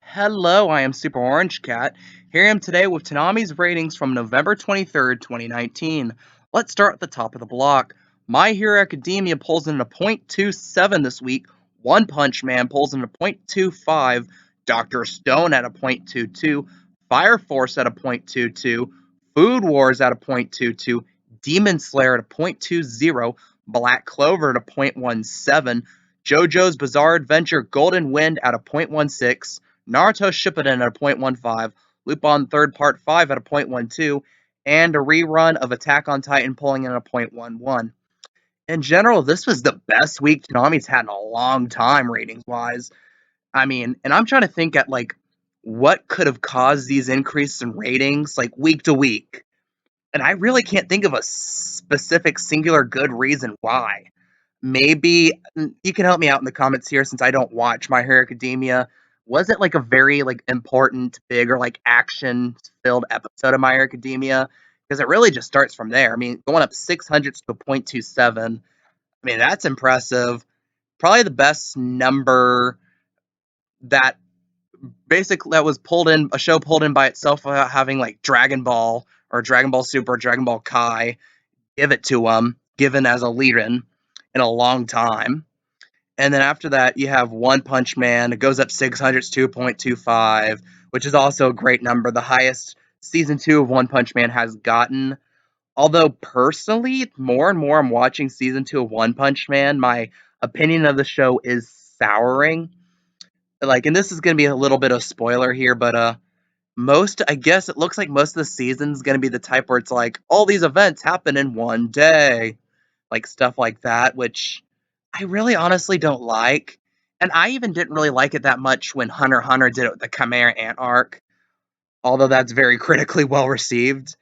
Hello, I am Super Orange Cat. Here I am today with Toonami's ratings from November 23rd, 2019. Let's start at the top of the block. My Hero Academia pulls in a .27 this week. One Punch Man pulls in a .25. Dr. Stone at a .22. Fire Force at a .22. Food Wars at a .22. Demon Slayer at a .20. Black Clover at a .17. JoJo's Bizarre Adventure Golden Wind at a .16. Naruto Shippuden at a .15, Lupin Third Part 5 at a .12, and a rerun of Attack on Titan pulling in a .11. In general, this was the best week Toonami's had in a long time, ratings-wise. And I'm trying to think at, what could have caused these increases in ratings, week to week. And I really can't think of a specific, singular good reason why. Maybe you can help me out in the comments here since I don't watch My Hero Academia. Was it a very important, big, or action filled episode of My Hero Academia? Because it really just starts from there. Going up 600 to a .27. That's impressive. Probably the best number that that was pulled in, a show pulled in by itself without having Dragon Ball or Dragon Ball Super or Dragon Ball Kai give it to them, given as a lead-in a long time. And then after that, you have One Punch Man. It goes up 600 to 2.25, which is also a great number, the highest season 2 of One Punch Man has gotten. Although personally, more and more I'm watching season 2 of One Punch Man, my opinion of the show is souring. And this is going to be a little bit of spoiler here, but I guess it looks like most of the season's going to be the type where it's all these events happen in one day. Stuff like that, which I really honestly don't like. And I even didn't really like it that much when Hunter x Hunter did it with the Chimera Ant arc, although that's very critically well received.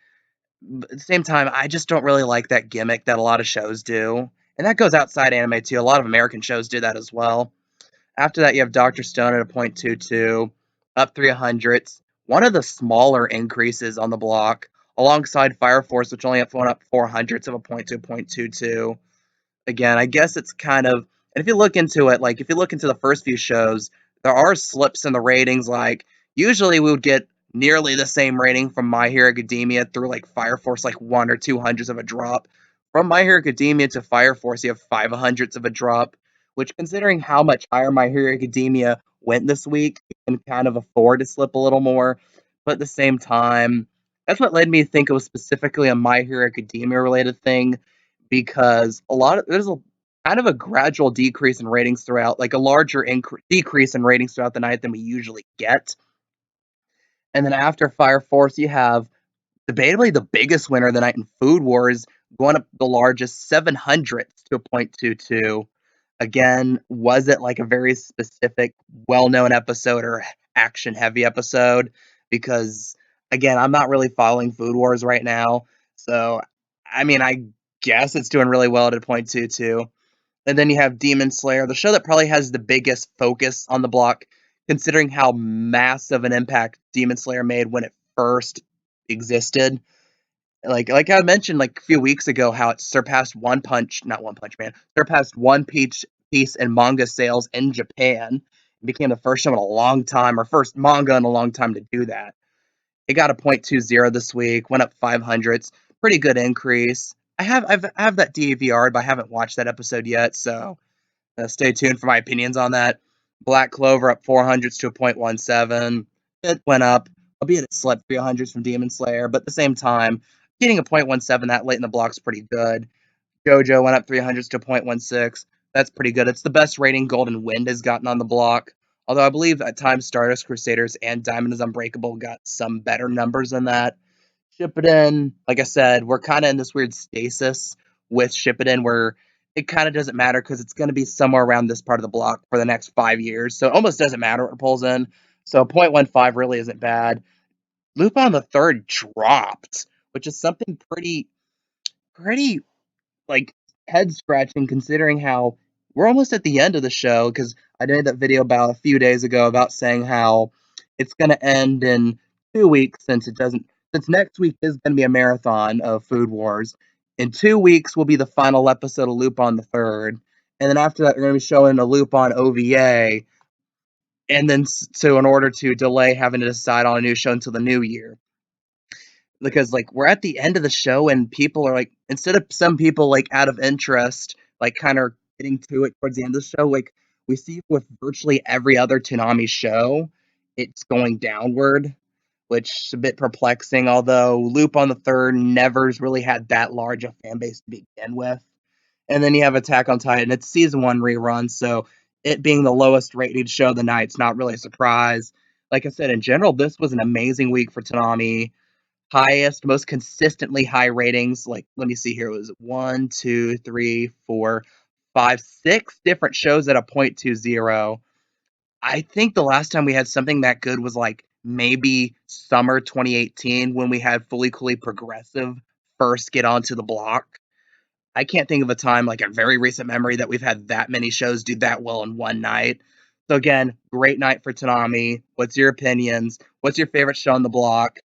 But at the same time, I just don't really like that gimmick that a lot of shows do. And that goes outside anime too. A lot of American shows do that as well. After that, you have Dr. Stone at a .22, up 300. One of the smaller increases on the block, alongside Fire Force, which only went up 400 of a .22. Again, I guess it's kind of, and if you look into it, if you look into the first few shows, there are slips in the ratings. Usually we would get nearly the same rating from My Hero Academia through Fire Force, 1 or 200 of a drop. From My Hero Academia to Fire Force, you have 500 of a drop, which, considering how much higher My Hero Academia went this week, you can kind of afford to slip a little more. But at the same time, that's what led me to think it was specifically a My Hero Academia related thing, because there's a kind of a gradual decrease in ratings throughout, a larger decrease in ratings throughout the night than we usually get. And then after Fire Force, you have debatably the biggest winner of the night in Food Wars, going up the largest 700 to a .22. Again, was it a very specific, well-known episode or action-heavy episode? Because, again, I'm not really following Food Wars right now. So, I guess it's doing really well at a .22. And then you have Demon Slayer, the show that probably has the biggest focus on the block, considering how massive an impact Demon Slayer made when it first existed. Like I mentioned a few weeks ago, how it surpassed One Punch Man, surpassed One Piece in manga sales in Japan. It became the first show in a long time, or first manga in a long time to do that. It got a .20 this week, went up 500s, pretty good increase. I have that DVR'd, but I haven't watched that episode yet, so stay tuned for my opinions on that. Black Clover up 400s to a .17. It went up, albeit it slept 300s from Demon Slayer, but at the same time, getting a .17 that late in the block is pretty good. JoJo went up 300s to a .16. That's pretty good. It's the best rating Golden Wind has gotten on the block. Although I believe at times Stardust Crusaders and Diamond is Unbreakable got some better numbers than that. Shippuden, like I said, we're kind of in this weird stasis with Shippuden where it kind of doesn't matter because it's going to be somewhere around this part of the block for the next 5 years. So it almost doesn't matter what it pulls in. So .15 really isn't bad. Lupin the Third dropped, which is something pretty like head scratching considering how we're almost at the end of the show, because I did that video about a few days ago about saying how it's going to end in 2 weeks, since next week is going to be a marathon of Food Wars. In 2 weeks will be the final episode of Lupin the Third, and then after that, we're going to be showing a Lupin OVA. and then so in order to delay having to decide on a new show until the new year, because like we're at the end of the show and people are like, instead of some people like out of interest like kind of getting to it towards the end of the show, like we see with virtually every other Toonami show, it's going downward, which is a bit perplexing. Although Lupin the Third never's really had that large a fan base to begin with. And then you have Attack on Titan. It's season one rerun, so it being the lowest rated show of the night, it's not really a surprise. Like I said, in general, this was an amazing week for Toonami. Highest, most consistently high ratings. Like, let me see here. It was one, two, three, four, five, six different shows at a 0.20. I think the last time we had something that good was like maybe summer 2018 when we had Fully Coolly Progressive first get onto the block. I can't think of a time, like a very recent memory, that we've had that many shows do that well in one night. So again, great night for Toonami. What's your opinions? What's your favorite show on the block?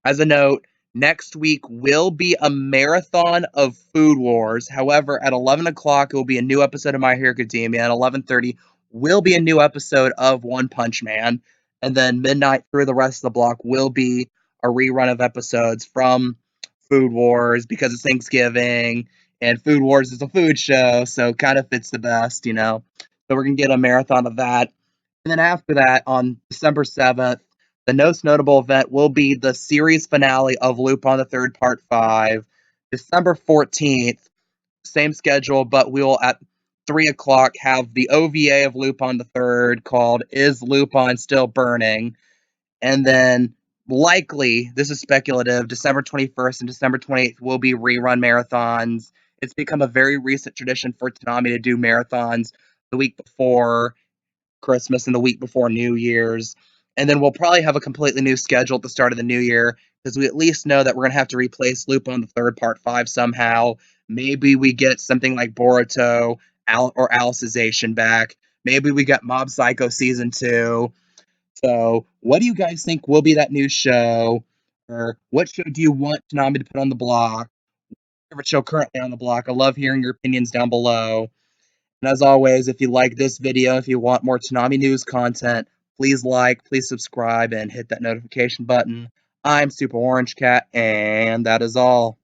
As a note, next week will be a marathon of Food Wars. However, at 11 o'clock, it will be a new episode of My Hero Academia. At 11:30, will be a new episode of One Punch Man. And then midnight through the rest of the block will be a rerun of episodes from Food Wars because it's Thanksgiving and Food Wars is a food show, so kind of fits the best, you know. So we're going to get a marathon of that. And then after that, on December 7th, the most notable event will be the series finale of Lupin the Third Part 5. December 14th, same schedule, but we will at 3 o'clock have the OVA of Lupin the Third called Is Lupin Still Burning? And then likely, this is speculative, December 21st and December 28th will be rerun marathons. It's become a very recent tradition for Toonami to do marathons the week before Christmas and the week before New Year's. And then we'll probably have a completely new schedule at the start of the new year because we at least know that we're going to have to replace Lupin the Third Part 5 somehow. Maybe we get something like Boruto or Alicization back. Maybe we get Mob Psycho Season 2. So, what do you guys think will be that new show? Or what show do you want Toonami to put on the block? Favorite show currently on the block? I love hearing your opinions down below. And as always, if you like this video, if you want more Toonami news content, please like, please subscribe, and hit that notification button. I'm Super Orange Cat, and that is all.